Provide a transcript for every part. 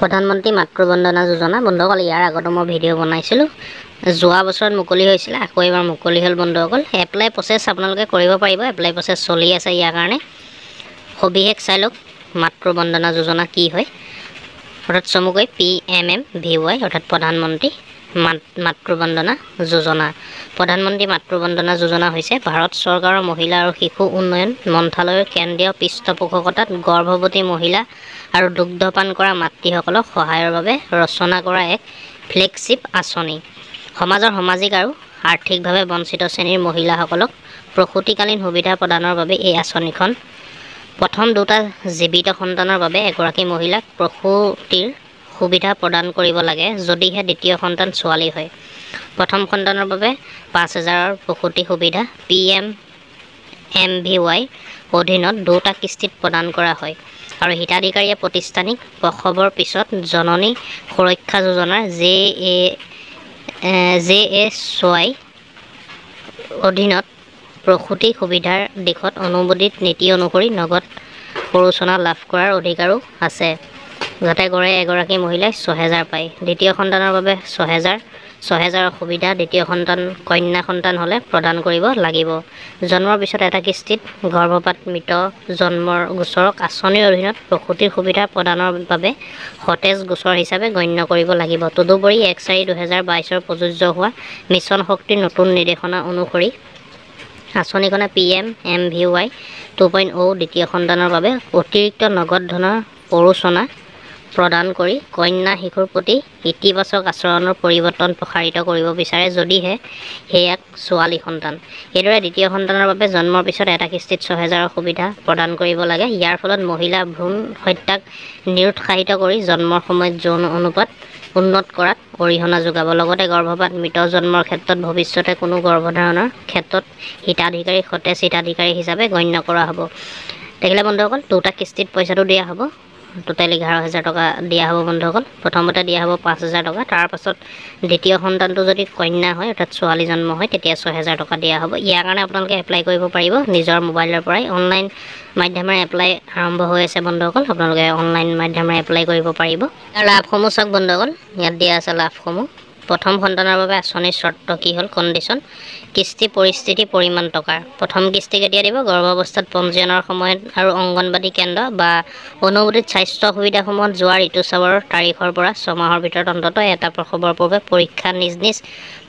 প্ৰধানমন্ত্ৰী মাতৃ বন্দনা যোজনা বন্ধুসকল ইয়াৰ আগতে মই ভিডিঅ' বনাইছিলোঁ যোৱা বছৰত মুকলি হৈছিল আকৌ এবাৰ মুকলি হ'ল বন্ধুসকল এপ্লাই প্ৰচেছ আপোনালোকে কৰিব পাৰিব এপ্লাই প্ৰচেছ চলি আছে ইয়াৰ কাৰণে সবিশেষ চাই লওক মাতৃ বন্দনা যোজনা কি হয় অৰ্থাৎ চমুকৈ PMMVY অৰ্থাৎ প্ৰধানমন্ত্ৰী মাতৃ বন্দনা যোজনা প্ৰধানমন্ত্ৰী মাতৃ বন্দনা যোজনা হৈছে ভাৰত চৰকাৰৰ মহিলা আৰু শিশু উন্নয়ন মন্ত্ৰালয়ৰ কেন্দ্ৰীয় পৃষ্ঠপোষকতাত গৰ্ভৱতী মহিলা আৰু দুগ্ধপান কৰা মাতৃসকলক সহায়ৰ বাবে ৰচনা কৰা এক ফ্লেগশ্বিপ আঁচনি সমাজৰ সামাজিক আৰু আৰ্থিকভাৱে বঞ্চিত শ্ৰেণীৰ মহিলাসকলক প্ৰসূতিকালীন সুবিধা প্ৰদানৰ বাবে এই আঁচনিখন প্ৰথম দুটা জীৱিত সন্তানৰ বাবে এগৰাকী মহিলাক প্ৰসূতিৰ সুবিধা প্ৰদান কৰিব লাগে যদিহে দ্বিতীয় সন্তান ছোৱালী হয় প্ৰথম সন্তানৰ বাবে ৫,০০০ৰ প্ৰসূতি সুবিধা PMMVY অধীনত দুটা কিস্তিত প্ৰদান কৰা হয় আৰু হিতাধিকাৰীয়ে প্ৰতিষ্ঠানিক প্ৰসৱৰ পিছত জননী সুৰক্ষা যোজনাৰ JSY অধীনত প্ৰসূতি সুবিধাৰ দিশত অনুমোদিত নীতি অনুসৰি নগদ প্ৰৰোচনা লাভ কৰাৰ অধিকাৰো আছে যাতে গড়ে এগৰাকী মহিলাই ৬,০০০ পায় দ্বিতীয় সন্তানৰ বাবে ৬,০০০ৰ সুবিধা দ্বিতীয় সন্তান কন্যা সন্তান হ'লে প্ৰদান কৰিব লাগিব জন্মৰ পিছত এটা কিস্তিত গৰ্ভপাত মৃত জন্মৰ গোচৰক আঁচনিৰ অধীনত প্ৰসূতিৰ সুবিধা প্ৰদানৰ বাবে সতেজ গোচৰ হিচাপে গণ্য কৰিব লাগিব তদুপৰি ১/৪/২০২২ প্ৰযোজ্য হোৱা মিছন শক্তিৰ নতুন নিৰ্দেশনা অনুসৰি আঁচনিখনে PMMVY 2.0 দ্বিতীয় সন্তানৰ বাবে অতিৰিক্ত নগদ ধনৰ প্ৰৰোচনা প্ৰদান কৰি কন্যা শিশুৰ প্ৰতি ইতিবাচক আচৰণৰ পৰিৱৰ্তন প্ৰসাৰিত কৰিব বিচাৰে যদিহে সেয়া ছোৱালী সন্তান এইদৰে দ্বিতীয় সন্তানৰ বাবে জন্মৰ পিছত এটা কিস্তিত ৬,০০০ৰ সুবিধা প্ৰদান কৰিব লাগে ইয়াৰ ফলত মহিলা ভ্ৰূণ হত্যাক নিৰুৎসাহিত কৰি জন্মৰ সময়ত যৌন অনুপাত উন্নত কৰাত অৰিহণা যোগাব লগতে গৰ্ভপাত মৃত জন্মৰ ক্ষেত্ৰত ভৱিষ্যতে কোনো গৰ্ভধাৰণৰ ক্ষেত্ৰত হিতাধিকাৰী সতেজ হিতাধিকাৰী হিচাপে গণ্য কৰা হ'ব দেখিলে বন্ধুসকল দুটা কিস্তিত পইচাটো দিয়া হ'ব টোটেল ১১,০০০ টকা দিয়া হ'ব বন্ধুসকল প্ৰথমতে দিয়া হ'ব ৫,০০০ টকা তাৰ পাছত দ্বিতীয় সন্তানটো যদি কন্যা হয় অৰ্থাৎ ছোৱালী জন্ম হয় তেতিয়া ৬,০০০ টকা দিয়া হ'ব ইয়াৰ কাৰণে আপোনালোকে এপ্লাই কৰিব পাৰিব নিজৰ মোবাইলৰ পৰাই অনলাইন মাধ্যমেৰে এপ্লাই আৰম্ভ হৈ আছে বন্ধুসকল আপোনালোকে অনলাইন মাধ্যমেৰে এপ্লাই কৰিব পাৰিব ইয়াৰ লাভসমূহ চাওক বন্ধুসকল ইয়াত দিয়া আছে লাভসমূহ প্ৰথম সন্তানৰ বাবে আঁচনিৰ চৰ্ত কি হ'ল কণ্ডিশ্যন কিস্তি পৰিস্থিতি পৰিমাণ টকাৰ প্ৰথম কিস্তি কেতিয়া দিব গৰ্ভাৱস্থাত পঞ্জীয়নৰ সময়ত আৰু অংগনবাদী কেন্দ্ৰ বা অনুমোদিত স্বাস্থ্য সুবিধাসমূহত যোৱা ঋতুস্ৰাৱৰ তাৰিখৰ পৰা ৬ মাহৰ ভিতৰত অন্ততঃ এটা প্ৰসৱৰ পূৰ্বে পৰীক্ষা নিজ নিজ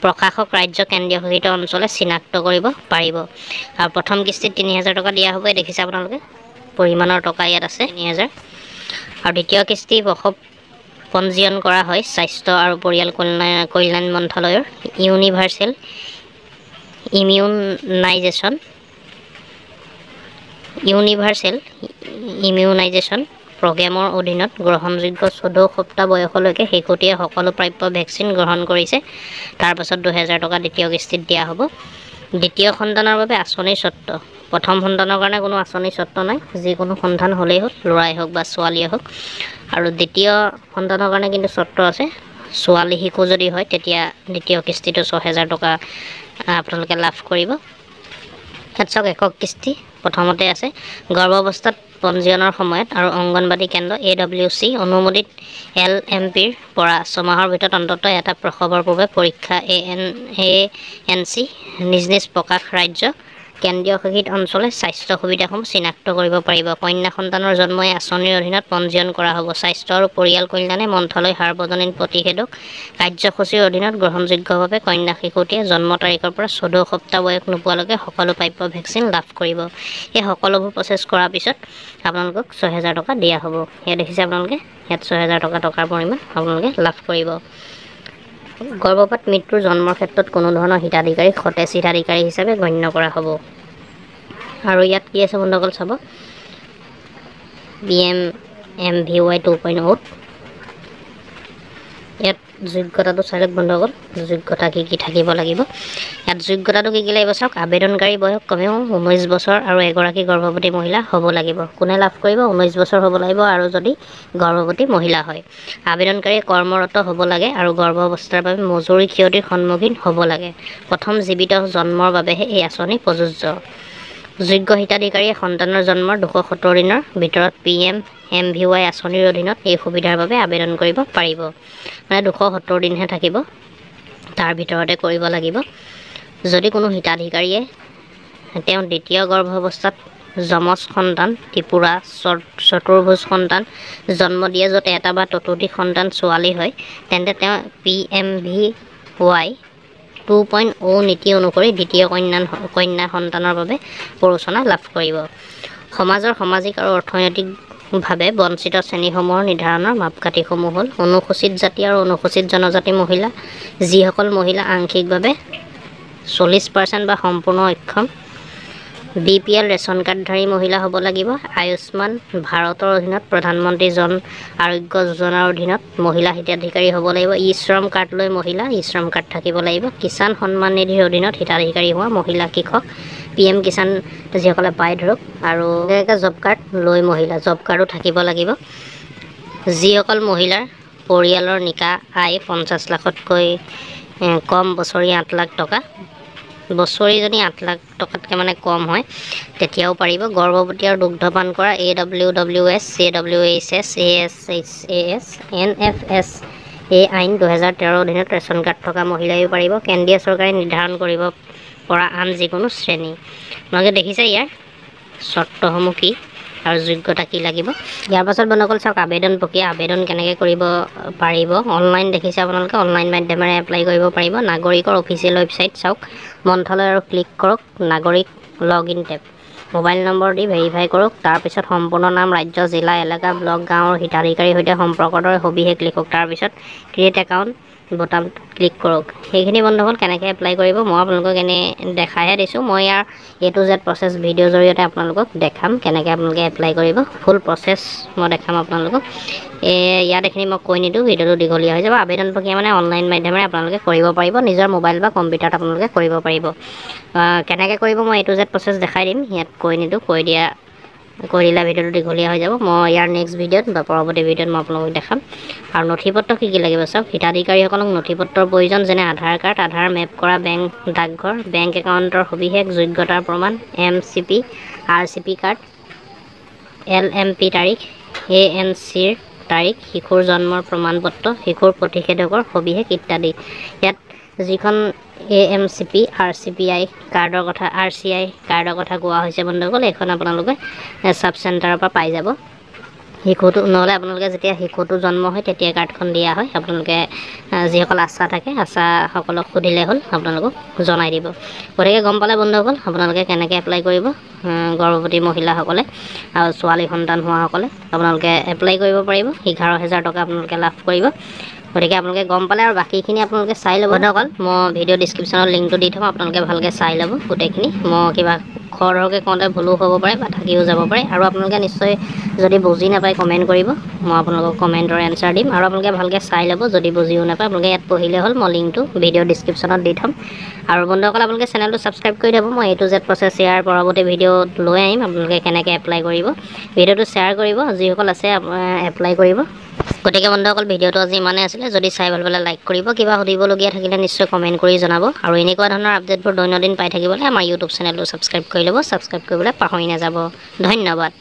প্ৰশাসক ৰাজ্য কেন্দ্ৰীয় শাসিত অঞ্চলে চিনাক্ত কৰিব পাৰিব আৰু প্ৰথম কিস্তিত ৩,০০০ টকা দিয়া হ'ব দেখিছে আপোনালোকে পৰিমাণৰ টকা ইয়াত আছে ৩,০০০ আৰু দ্বিতীয় কিস্তি প্ৰসৱ পঞ্জীয়ন কৰা হয় স্বাস্থ্য আৰু পৰিয়াল কল্যাণ মন্ত্ৰালয়ৰ ইউনিভাৰ্চেল ইমিউনাইজেশ্যন প্ৰগ্ৰেমৰ অধীনত গ্ৰহণযোগ্য ১৪ সপ্তাহ বয়সলৈকে শেহতীয়া সকলো প্ৰাপ্য ভেকচিন গ্ৰহণ কৰিছে তাৰপাছত ২,০০০ টকা দ্বিতীয় কিস্তিত দিয়া হ'ব দ্বিতীয় সন্তানৰ বাবে আঁচনিৰ চৰ্ত প্ৰথম সন্তানৰ কাৰণে কোনো আঁচনিৰ চৰ্ত নাই যিকোনো সন্তান হ'লেই হ'ল ল'ৰাই হওক বা ছোৱালীয়ে হওক আৰু দ্বিতীয় সন্তানৰ কাৰণে কিন্তু চৰ্ত আছে ছোৱালী শিশু যদি হয় তেতিয়া দ্বিতীয় কিস্তিটো ৬,০০০ টকা আপোনালোকে লাভ কৰিব ইয়াত চাওক একক কিস্তি প্ৰথমতে আছে গৰ্ভাৱস্থাত পঞ্জীয়নৰ সময়ত আৰু অংগনবাদী কেন্দ্ৰ AWC অনুমোদিত LMPৰ পৰা ৬ মাহৰ ভিতৰত অন্ততঃ এটা প্ৰসৱৰ পূৰ্বে পৰীক্ষা ANC নিজ নিজ প্ৰকাশ ৰাজ্য কেন্দ্ৰীয় শাসিত অঞ্চলে স্বাস্থ্য সুবিধাসমূহ চিনাক্ত কৰিব পাৰিব কন্যা সন্তানৰ জন্মই আঁচনিৰ অধীনত পঞ্জীয়ন কৰা হ'ব স্বাস্থ্য আৰু পৰিয়াল কল্যাণে মন্ত্ৰালয় সাৰ্বজনীন প্ৰতিষেধক কাৰ্যসূচীৰ অধীনত গ্ৰহণযোগ্যভাৱে কন্যা শিশুটিয়ে জন্ম তাৰিখৰ পৰা ১৪ সপ্তাহ বয়স নোপোৱালৈকে সকলো প্ৰাপ্য ভেকচিন লাভ কৰিব এই সকলোবোৰ প্ৰচেছ কৰাৰ পিছত আপোনালোকক ৬,০০০ টকা দিয়া হ'ব ইয়াত দেখিছে আপোনালোকে ইয়াত ৬,০০০ টকাৰ পৰিমাণ আপোনালোকে লাভ কৰিব গৰ্ভপাত মৃত্যুৰ জন্মৰ ক্ষেত্ৰত কোনো ধৰণৰ হিতাধিকাৰী সতেজ হিতাধিকাৰী হিচাপে গণ্য কৰা হ'ব আৰু ইয়াত কি আছে বন্ধুসকল চাব PMMVY 2.0 ইয়াত যোগ্যতাটো চাই লওক বন্ধুসকল যোগ্যতা কি থাকিব লাগিব ইয়াত যোগ্যতাটো কি লাগিব চাওক আবেদনকাৰী বয়স কমেও ১৯ বছৰ আৰু এগৰাকী গৰ্ভৱতী মহিলা হ'ব লাগিব কোনে লাভ কৰিব ১৯ বছৰ হ'ব লাগিব আৰু যদি গৰ্ভৱতী মহিলা হয় আবেদনকাৰী কৰ্মৰত হ'ব লাগে আৰু গৰ্ভাৱস্থাৰ বাবে মজুৰি ক্ষতিৰ সন্মুখীন হ'ব লাগে প্ৰথম জীৱিত জন্মৰ বাবেহে এই আঁচনি প্ৰযোজ্য যোগ্য হিতাধিকাৰীয়ে সন্তানৰ জন্মৰ 270 দিনৰ ভিতৰত PMMVY আঁচনিৰ অধীনত এই সুবিধাৰ বাবে আবেদন কৰিব পাৰিব। মানে 270 দিনহে থাকিব, তাৰ ভিতৰতে কৰিব লাগিব। যদি কোনো হিতাধিকাৰীয়ে তেওঁ দ্বিতীয় গৰ্ভাৱস্থাত যমজ সন্তান, ত্ৰিপুৰা চতুৰ্ভুজ সন্তান জন্ম দিয়ে, য'ত এটা বা ততোধিক সন্তান ছোৱালী হয়, তেন্তে তেওঁ PMVY 2.0 নীতি অনুসৰি দ্বিতীয় কন্যা সন্তানৰ বাবে প্ৰৰোচনা লাভ কৰিব। সমাজৰ সামাজিক আৰু অৰ্থনৈতিকভাৱে বঞ্চিত শ্ৰেণীসমূহৰ নিৰ্ধাৰণৰ মাপকাঠিসমূহ হ'ল অনুসূচিত জাতি আৰু অনুসূচিত জনজাতি মহিলা, যিসকল মহিলা আংশিকভাৱে 40% বা সম্পূৰ্ণ অক্ষম, BPL ৰেচন কাৰ্ডধাৰী মহিলা হ'ব লাগিব, আয়ুষ্মান ভাৰতৰ অধীনত প্ৰধানমন্ত্ৰী জন আৰোগ্য যোজনাৰ অধীনত মহিলা হিতাধিকাৰী হ'ব লাগিব, শ্ৰম কাৰ্ড লৈ মহিলা শ্ৰম কাৰ্ড থাকিব লাগিব, কিষাণ সন্মান নিধিৰ অধীনত হিতাধিকাৰী হোৱা মহিলা কৃষক, PM কিষাণ যিসকলে পায় ধৰক, আৰু জব কাৰ্ড লৈ মহিলা জব কাৰ্ডো থাকিব লাগিব। যিসকল মহিলাৰ পৰিয়ালৰ নিকা আয় 50 লাখতকৈ কম, বছৰি 8 লাখ টকা, বছৰি যদি 8 লাখ টকাতকৈ মানে কম হয় তেতিয়াও পাৰিব। গৰ্ভৱতী আৰু দুগ্ধপান কৰা AWWS, CWHS, ASHAS, NFS এই আইন 2013 অধীনত ৰেচন কাৰ্ড থকা মহিলাইও পাৰিব। কেন্দ্ৰীয় চৰকাৰে নিৰ্ধাৰণ কৰিব পৰা আন যিকোনো শ্ৰেণী। আপোনালোকে দেখিছে ইয়াৰ চৰ্তসমূহ কি আৰু যোগ্যতা কি লাগিব। ইয়াৰ পাছত বন্ধুসকল চাওক আবেদন প্ৰক্ৰিয়া। আবেদন কেনেকৈ কৰিব পাৰিব। অনলাইন দেখিছে আপোনালোকে, অনলাইন মাধ্যমেৰে এপ্লাই কৰিব পাৰিব। নাগৰিকৰ অফিচিয়েল ৱেবছাইট চাওক, মন্ত্ৰালয় আৰু ক্লিক কৰক নাগৰিক log in tab. Mobile number দি ভেৰিফাই কৰক। তাৰপিছত সম্পূৰ্ণ নাম, ৰাজ্য, জিলা, এলেকা, ব্লক, গাঁৱৰ হিতাধিকাৰীৰ সৈতে সম্পৰ্কৰ সবিশেষ লিখক। তাৰপিছত ক্ৰিয়েট একাউণ্ট বটাম ক্লিক কৰক। সেইখিনি বন্ধুসকল কেনেকৈ এপ্লাই কৰিব মই আপোনালোকক এনেই দেখাইহে দিছোঁ। মই ইয়াৰ A to Z প্ৰচেছ ভিডিঅ'ৰ জৰিয়তে আপোনালোকক দেখাম কেনেকৈ আপোনালোকে এপ্লাই কৰিব। ফুল প্ৰচেছ মই দেখাম আপোনালোকক। ইয়াত এইখিনি মই কৈ নিদিওঁ, ভিডিঅ'টো দীঘলীয়া হৈ যাব। আবেদন প্ৰক্ৰিয়া মানে অনলাইন মাধ্যমেৰে আপোনালোকে কৰিব পাৰিব, নিজৰ মোবাইল বা কম্পিউটাৰত আপোনালোকে কৰিব পাৰিব। কেনেকৈ কৰিব মই A to Z প্ৰচেছ দেখাই দিম, ইয়াত কৈ নিদিওঁ, কৈ দিলে ভিডিঅ'টো দীঘলীয়া হৈ যাব। মই ইয়াৰ নেক্সট ভিডিঅ'ত বা পৰৱৰ্তী ভিডিঅ'ত মই আপোনালোকক দেখাম। আৰু নথিপত্ৰ কি কি লাগিব চাওক। হিতাধিকাৰীসকলক নথিপত্ৰৰ প্ৰয়োজন, যেনে আধাৰ কাৰ্ড, আধাৰ মেপ কৰা বেংক ডাকঘৰ, বেংক একাউণ্টৰ সবিশেষ, যোগ্যতাৰ প্ৰমাণ, MCP, RCP কাৰ্ড, LMP তাৰিখ, ANCৰ তাৰিখ, শিশুৰ জন্মৰ প্ৰমাণপত্ৰ, শিশুৰ প্ৰতিষেধকৰ সবিশেষ ইত্যাদি। ইয়াত যিখন AMCP RCPI কাৰ্ডৰ কথা, RCI কাৰ্ডৰ কথা কোৱা হৈছে বন্ধুসকল, এইখন আপোনালোকে চাব চেণ্টাৰৰ পৰা পাই যাব। শিশুটো নহ'লে আপোনালোকে যেতিয়া শিশুটো জন্ম হয় তেতিয়া কাৰ্ডখন দিয়া হয়। আপোনালোকে যিসকল আশা থাকে আশাসকলক সুধিলে হ'ল, আপোনালোকক জনাই দিব। গতিকে গম পালে বন্ধুসকল আপোনালোকে কেনেকৈ এপ্লাই কৰিব। গৰ্ভৱতী মহিলাসকলে আৰু ছোৱালী সন্তান হোৱাসকলে আপোনালোকে এপ্লাই কৰিব পাৰিব। 11,000 টকা আপোনালোকে লাভ কৰিব। গতিকে আপোনালোকে গম পালে, আৰু বাকীখিনি আপোনালোকে চাই ল'ব বন্ধুসকল। মই ভিডিঅ' ডিছক্ৰিপশ্যনত লিংকটো দি থ'ম, আপোনালোকে ভালকৈ চাই ল'ব গোটেইখিনি। মই কিবা খৰধৰকৈ কওঁতে ভুলো হ'ব পাৰে বা থাকিও যাব পাৰে, আৰু আপোনালোকে নিশ্চয় যদি বুজি নাপায় কমেণ্ট কৰিব, মই আপোনালোকক কমেণ্টৰ এনচাৰ দিম। আৰু আপোনালোকে ভালকৈ চাই ল'ব, যদি বুজিও নাপায় আপোনালোকে ইয়াত পঢ়িলে হ'ল। মই লিংকটো ভিডিঅ' ডিছক্ৰিপশ্যনত দি থ'ম। আৰু বন্ধুসকল আপোনালোকে চেনেলটো ছাবস্ক্ৰাইব কৰি দিব। মই A to Z প্ৰচেছ ইয়াৰ পৰৱৰ্তী ভিডিঅ'ত লৈ আহিম, আপোনালোকে কেনেকৈ এপ্লাই কৰিব। ভিডিঅ'টো শ্বেয়াৰ কৰিব, যিসকল আছে এপ্লাই কৰিব। গতিকে বন্ধুসকল ভিডিঅ'টো আজি ইমানেই আছিলে। যদি চাই ভাল পালে লাইক কৰিব, কিবা সুধিবলগীয়া থাকিলে নিশ্চয় কমেণ্ট কৰি জনাব। আৰু এনেকুৱা ধৰণৰ আপডেটবোৰ দৈনন্দিন পাই থাকিবলৈ আমাৰ ইউটিউব চেনেলটো ছাবস্ক্ৰাইব কৰি ল'ব। ছাবস্ক্ৰাইব কৰিবলৈ পাহৰি নাযাব। ধন্যবাদ।